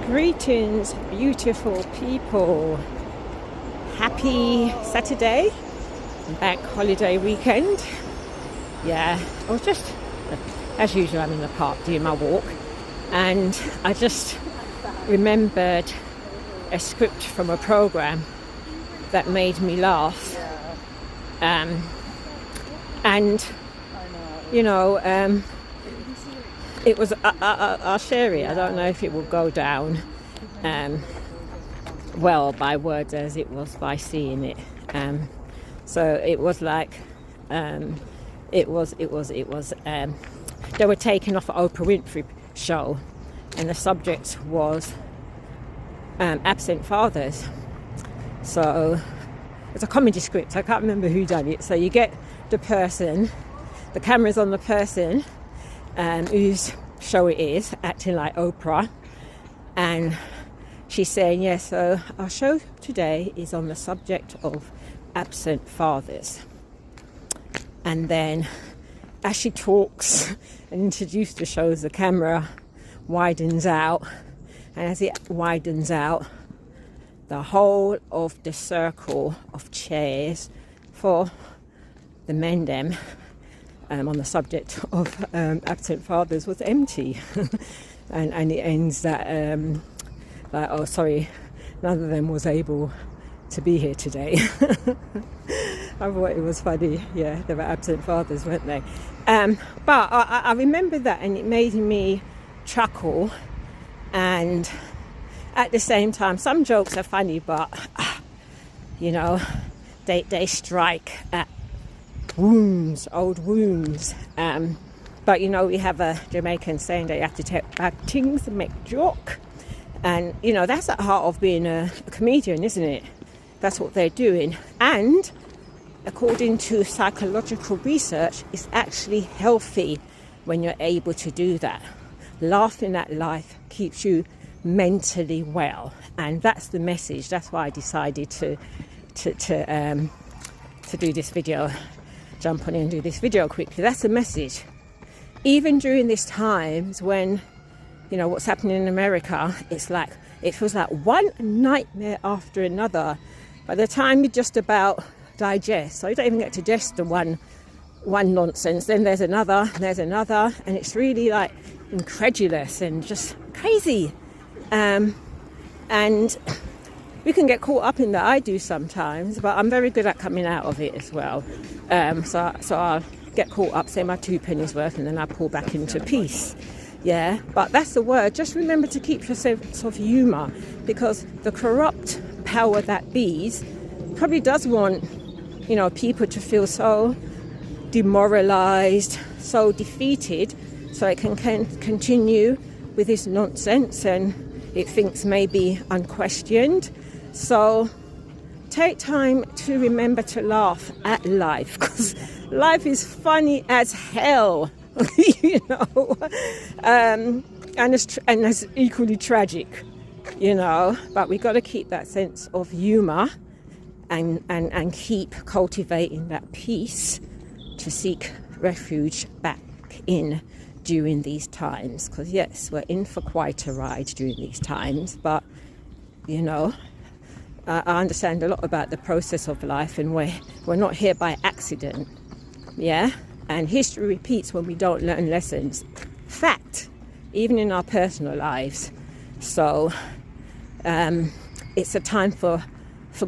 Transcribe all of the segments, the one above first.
Greetings, beautiful people. Happy Saturday, bank holiday weekend. Yeah, I was just, as usual, I'm in the park doing my walk, and I just remembered a script from a program that made me laugh. And you know, it was, I'll share it. I don't know if it will go down well by words as it was by seeing it. So it was like, it was they were taking off an Oprah Winfrey show, and the subject was absent fathers. So it's a comedy script. I can't remember who done it. So you get the person, the camera's on the person whose show it is, acting like Oprah, and she's saying, yes, so our show today is on the subject of absent fathers. And then as she talks and introduces the show, the camera widens out, and as it widens out, the whole of the circle of chairs for the men them on the subject of absent fathers was empty. and it ends that like, oh sorry, none of them was able to be here today. I thought it was funny. Yeah, they were absent fathers, weren't they? But I remember that, and it made me chuckle. And at the same time, some jokes are funny, but you know, they strike at wounds, old wounds. But you know, we have a Jamaican saying that you have to take bad things and make joke, and you know, that's at the heart of being a comedian, isn't it? That's what they're doing. And according to psychological research, it's actually healthy when you're able to do that. Laughing at life keeps you mentally well, and that's the message. That's why I decided to do this video, jump on in and do this video quickly. That's the message. Even during these times when, you know, what's happening in America, it's like, it feels like one nightmare after another. By the time you just about digest, so you don't even get to digest the one nonsense, then there's another, and it's really like incredulous and just crazy. And we can get caught up in that. I do sometimes, but I'm very good at coming out of it as well. So I'll get caught up, say my 2 pennies worth, and then I pull back into peace. Yeah, but that's the word. Just remember to keep your sense of humour, because the corrupt power that be's probably does want, you know, people to feel so demoralised, so defeated, so it can continue with this nonsense, and it thinks maybe unquestioned. So take time to remember to laugh at life, because life is funny as hell, you know, and it's equally tragic, you know. But we got to keep that sense of humour and keep cultivating that peace to seek refuge back in during these times. Because yes, we're in for quite a ride during these times, but you know, I understand a lot about the process of life, and we're not here by accident. Yeah, and history repeats when we don't learn lessons. Fact, even in our personal lives. So it's a time for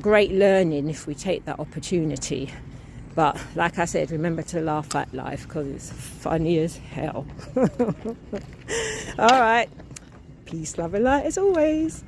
great learning if we take that opportunity. But like I said, remember to laugh at life, because it's funny as hell. All right, peace, love and light as always.